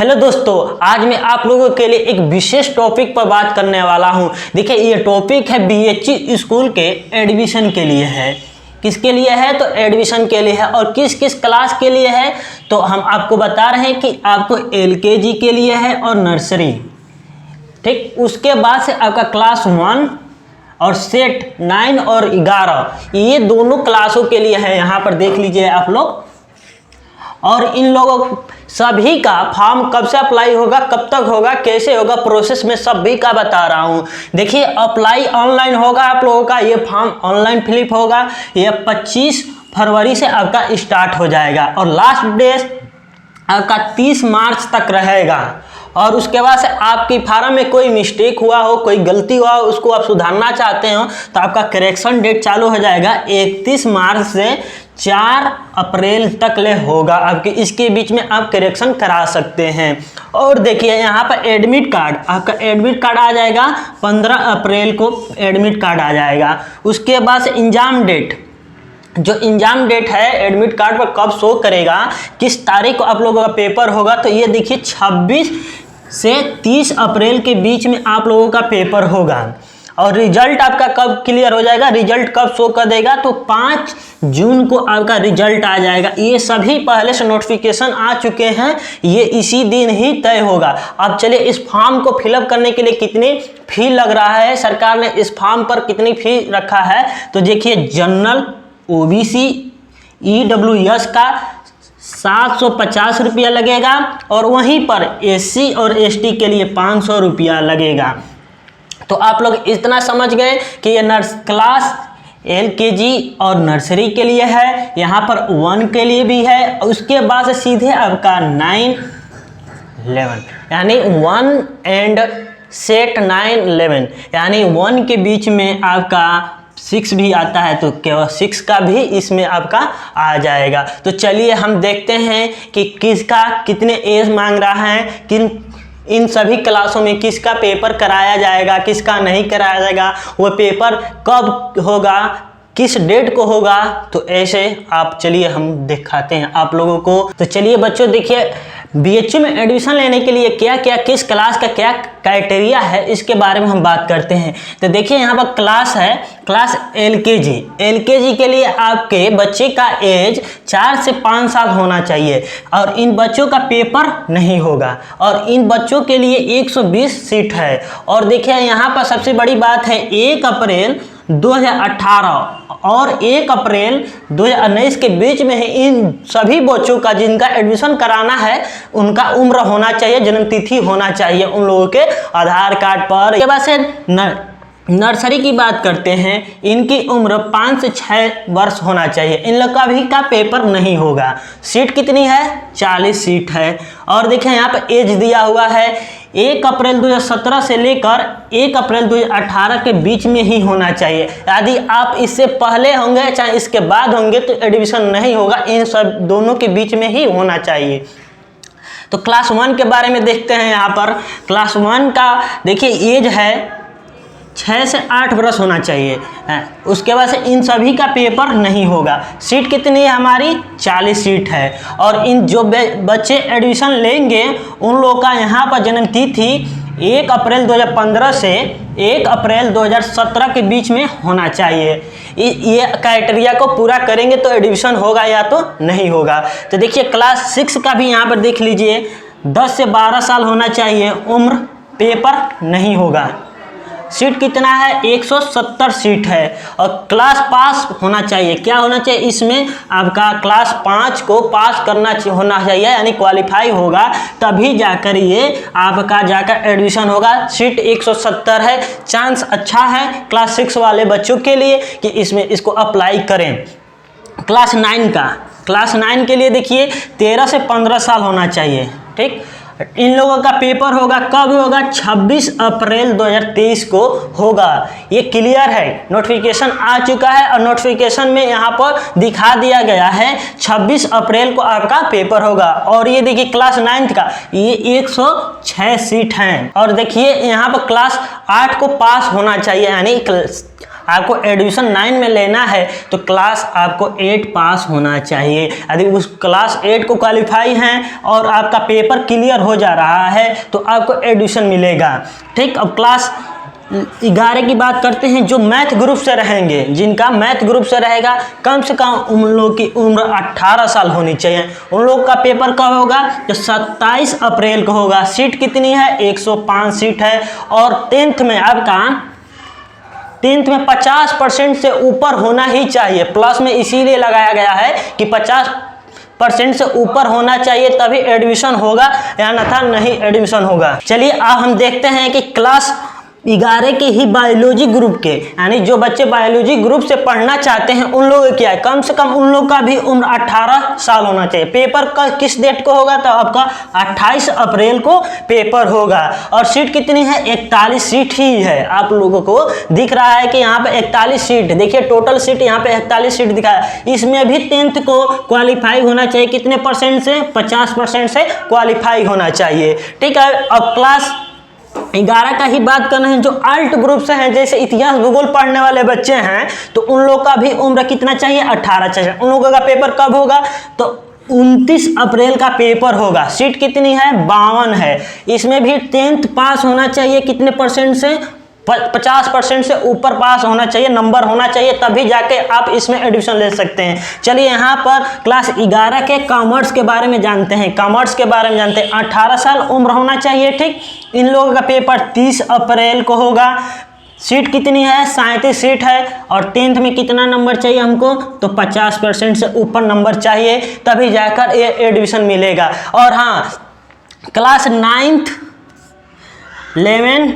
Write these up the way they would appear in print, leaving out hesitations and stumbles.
Hello दोस्तों, आज मैं आप लोगों के लिए एक विशेष टॉपिक पर बात करने वाला हूं। देखिए, ये टॉपिक है बीएचयू स्कूल के एडमिशन के लिए है। किसके लिए है? तो एडमिशन के लिए है। और किस किस क्लास के लिए है तो हम आपको बता रहे हैं कि आपको एलकेजी के लिए है और नर्सरी, ठीक। उसके बाद से आपका क्लास 1 और सेट 9 और 11 ये दोनों क्लासों के लिए है। यहाँ पर देख लीजिए आप लोग। और इन लोगों सभी का फॉर्म कब से अप्लाई होगा, कब तक होगा, कैसे होगा, प्रोसेस में सभी का बता रहा हूँ। देखिए, अप्लाई ऑनलाइन होगा आप लोगों का, ये फॉर्म ऑनलाइन फिलिप होगा। ये 25 फरवरी से आपका स्टार्ट हो जाएगा और लास्ट डेट आपका 30 मार्च तक रहेगा। और उसके बाद से आपकी फार्म में कोई मिस्टेक हुआ हो, कोई गलती हुआ हो, उसको आप सुधारना चाहते हो तो आपका करेक्शन डेट चालू हो जाएगा 31 मार्च से 4 अप्रैल तक ले होगा आपके। इसके बीच में आप करेक्शन करा सकते हैं। और देखिए, यहाँ पर एडमिट कार्ड, आपका एडमिट कार्ड आ जाएगा 15 अप्रैल को एडमिट कार्ड आ जाएगा। उसके बाद से एग्जाम डेट, जो एग्जाम डेट है एडमिट कार्ड पर कब शो करेगा, किस तारीख को आप लोगों का पेपर होगा, तो ये देखिए 26 से 30 अप्रैल के बीच में आप लोगों का पेपर होगा। और रिजल्ट आपका कब क्लियर हो जाएगा, रिजल्ट कब शो कर देगा, तो 5 जून को आपका रिजल्ट आ जाएगा। ये सभी पहले से नोटिफिकेशन आ चुके हैं, ये इसी दिन ही तय होगा। अब चलिए, इस फॉर्म को फिलअप करने के लिए कितनी फी लग रहा है, सरकार ने इस फॉर्म पर कितनी फी रखा है, तो देखिए जनरल, ओबीसी, ईडब्ल्यूएस का 750 रुपया लगेगा और वहीं पर एससी और एसटी के लिए 500 रुपया लगेगा। तो आप लोग इतना समझ गए कि ये क्लास एलकेजी और नर्सरी के लिए है, यहाँ पर 1 के लिए भी है। उसके बाद से सीधे आपका 9, 11 यानी 1 एंड सेट 9, 11 यानी 1 के बीच में आपका 6 भी आता है, तो केवल 6 का भी इसमें आपका आ जाएगा। तो चलिए हम देखते हैं कि किसका कितने एज मांग रहा है, इन सभी क्लासों में किसका पेपर कराया जाएगा, किसका नहीं कराया जाएगा, वो पेपर कब होगा, किस डेट को होगा। तो ऐसे आप चलिए हम दिखाते हैं आप लोगों को। तो चलिए बच्चों, देखिए बीएचयू में एडमिशन लेने के लिए क्या क्या, किस क्लास का क्या क्राइटेरिया है, इसके बारे में हम बात करते हैं। तो देखिए, यहाँ पर क्लास है, क्लास एलकेजी। एलकेजी के लिए आपके बच्चे का एज 4 से 5 साल होना चाहिए और इन बच्चों का पेपर नहीं होगा। और इन बच्चों के लिए 120 सीट है। और देखिए, यहाँ पर सबसे बड़ी बात है, 1 अप्रैल 2018 और 1 अप्रैल 2019 के बीच में ही इन सभी बच्चों का जिनका एडमिशन कराना है उनका उम्र होना चाहिए, जन्म तिथि होना चाहिए उन लोगों के आधार कार्ड पर। इसके बाद से नर्सरी की बात करते हैं, इनकी उम्र 5 से 6 वर्ष होना चाहिए। इन लोग का भी का पेपर नहीं होगा। सीट कितनी है? 40 सीट है। और देखिए, यहाँ पर एज दिया हुआ है 1 अप्रैल 2017 से लेकर 1 अप्रैल 2018 के बीच में ही होना चाहिए। यदि आप इससे पहले होंगे चाहे इसके बाद होंगे तो एडमिशन नहीं होगा, इन सब दोनों के बीच में ही होना चाहिए। तो क्लास 1 के बारे में देखते हैं। यहाँ पर क्लास 1 का देखिए एज है 6 से 8 वर्ष होना चाहिए। उसके बाद से इन सभी का पेपर नहीं होगा। सीट कितनी है हमारी? 40 सीट है। और इन जो बच्चे एडमिशन लेंगे उन लोगों का यहाँ पर जन्म तिथि 1 अप्रैल 2015 से 1 अप्रैल 2017 के बीच में होना चाहिए। ये क्राइटेरिया को पूरा करेंगे तो एडमिशन होगा या तो नहीं होगा। तो देखिए, क्लास 6 का भी यहाँ पर देख लीजिए, 10 से 12 साल होना चाहिए उम्र, पेपर नहीं होगा। सीट कितना है? 170 सीट है। और क्लास पास होना चाहिए। क्या होना चाहिए इसमें? आपका क्लास 5 को पास होना चाहिए, यानी क्वालिफाई होगा, तभी जाकर ये आपका जाकर एडमिशन होगा। सीट 170 है। चांस अच्छा है क्लास 6 वाले बच्चों के लिए कि इसमें इसको अप्लाई करें। क्लास 9 का, क्लास 9 के लिए देखिए 13 से 15 साल होना चाहिए, ठीक। इन लोगों का पेपर होगा कब होगा? 26 अप्रैल 2023 को होगा। ये क्लियर है, नोटिफिकेशन आ चुका है और नोटिफिकेशन में यहाँ पर दिखा दिया गया है 26 अप्रैल को आपका पेपर होगा। और ये देखिए क्लास 9 का ये 106 सीट हैं। और देखिए यहाँ पर क्लास 8 को पास होना चाहिए, यानी आपको एडमिशन 9 में लेना है तो क्लास आपको 8 पास होना चाहिए। यदि उस क्लास 8 को क्वालिफाई हैं और आपका पेपर क्लियर हो जा रहा है तो आपको एडमिशन मिलेगा। ठीक, अब क्लास 11 की बात करते हैं, जो मैथ ग्रुप से रहेंगे, जिनका मैथ ग्रुप से रहेगा, कम से कम उन लोगों की उम्र 18 साल होनी चाहिए। उन लोगों का पेपर कब होगा? तो 27 अप्रैल को होगा। सीट कितनी है? 105 सीट है। और 10th में आपका 10th में 50% से ऊपर होना ही चाहिए। प्लस में इसीलिए लगाया गया है कि 50% से ऊपर होना चाहिए तभी एडमिशन होगा, या अन्यथा नहीं एडमिशन होगा। चलिए अब हम देखते हैं कि क्लास 11 के ही बायोलॉजी ग्रुप के, यानी जो बच्चे बायोलॉजी ग्रुप से पढ़ना चाहते हैं उन लोगों क्या है, कम से कम उन लोग का भी उम्र 18 साल होना चाहिए। पेपर का किस डेट को होगा? तो आपका 28 अप्रैल को पेपर होगा। और सीट कितनी है? 41 सीट ही है। आप लोगों को दिख रहा है कि यहाँ पे 41 सीट, देखिए टोटल सीट यहाँ पे 41 सीट दिखा है। इसमें भी 10th को क्वालिफाई होना चाहिए, कितने परसेंट से? 50% से क्वालिफाई होना चाहिए। ठीक है, अब क्लास 11 का ही बात करना है, जो अल्ट ग्रुप से हैं, जैसे इतिहास भूगोल पढ़ने वाले बच्चे हैं, तो उन लोग का भी उम्र कितना चाहिए? 18 चाहिए। उन लोगों का पेपर कब होगा? तो 29 अप्रैल का पेपर होगा। सीट कितनी है? 52 है। इसमें भी 10th पास होना चाहिए, कितने परसेंट से? 50% से ऊपर पास होना चाहिए, नंबर होना चाहिए, तभी जाके आप इसमें एडमिशन ले सकते हैं। चलिए यहाँ पर क्लास 11 के कॉमर्स के बारे में जानते हैं। कॉमर्स के बारे में जानते हैं, 18 साल उम्र होना चाहिए। ठीक, इन लोगों का पेपर 30 अप्रैल को होगा। सीट कितनी है? 37 सीट है। और 10th में कितना नंबर चाहिए हमको? तो 50% से ऊपर नंबर चाहिए, तभी जाकर ये एडमिशन मिलेगा। और हाँ, class 9th 11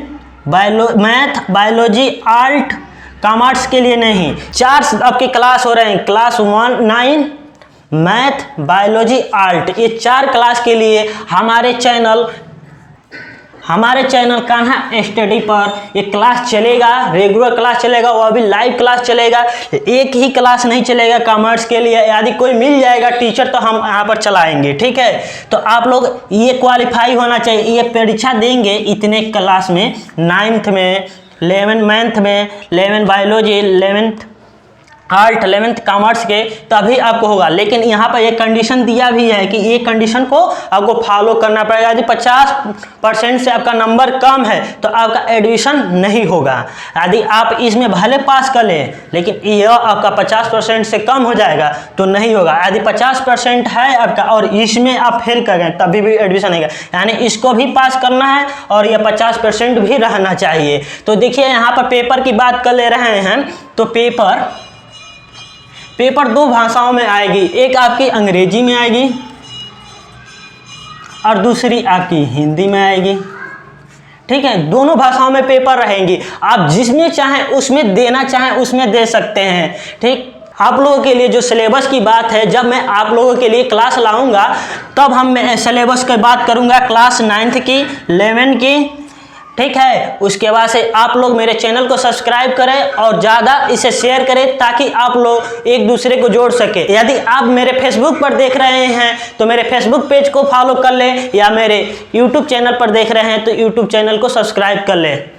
math, biology, art, commerce के लिए नहीं, 4 आपके क्लास हो रहे हैं। क्लास 1 9 मैथ, बायोलॉजी, आर्ट, ये 4 क्लास के लिए हमारे चैनल कान्हा स्टडी पर ये क्लास चलेगा, रेगुलर क्लास चलेगा, वो अभी लाइव क्लास चलेगा। एक ही क्लास नहीं चलेगा कॉमर्स के लिए, यदि कोई मिल जाएगा टीचर तो हम यहाँ पर चलाएंगे। ठीक है, तो आप लोग ये क्वालिफाई होना चाहिए, ये परीक्षा देंगे इतने क्लास में, 9th में, 11 मैथ में, 11 biology, 11th art, 11th commerce के, तभी आपको होगा। लेकिन यहाँ पर एक कंडीशन दिया भी है कि ये कंडीशन को आपको फॉलो करना पड़ेगा। यदि 50% से आपका नंबर कम है तो आपका एडमिशन नहीं होगा। यदि आप इसमें भले पास कर लें, लेकिन यह आपका 50% से कम हो जाएगा तो नहीं होगा। यदि 50% है आपका और इसमें आप फेल कर गए तभी भी एडमिशन नहीं होगा। यानी इसको भी पास करना है और यह 50% भी रहना चाहिए। तो देखिए यहाँ पर पेपर की बात कर ले रहे हैं, तो पेपर 2 भाषाओं में आएगी, एक आपकी अंग्रेजी में आएगी और दूसरी आपकी हिंदी में आएगी। ठीक है, दोनों भाषाओं में पेपर रहेंगी। आप जिसमें चाहें उसमें देना चाहें उसमें दे सकते हैं। ठीक, आप लोगों के लिए जो सिलेबस की बात है, जब मैं आप लोगों के लिए क्लास लाऊंगा तब हम सिलेबस की बात करूंगा, क्लास 9th की, 11 की। ठीक है, उसके बाद से आप लोग मेरे चैनल को सब्सक्राइब करें और ज़्यादा इसे शेयर करें ताकि आप लोग एक दूसरे को जोड़ सके। यदि आप मेरे फेसबुक पर देख रहे हैं तो मेरे फेसबुक पेज को फॉलो कर लें, या मेरे यूट्यूब चैनल पर देख रहे हैं तो यूट्यूब चैनल को सब्सक्राइब कर लें।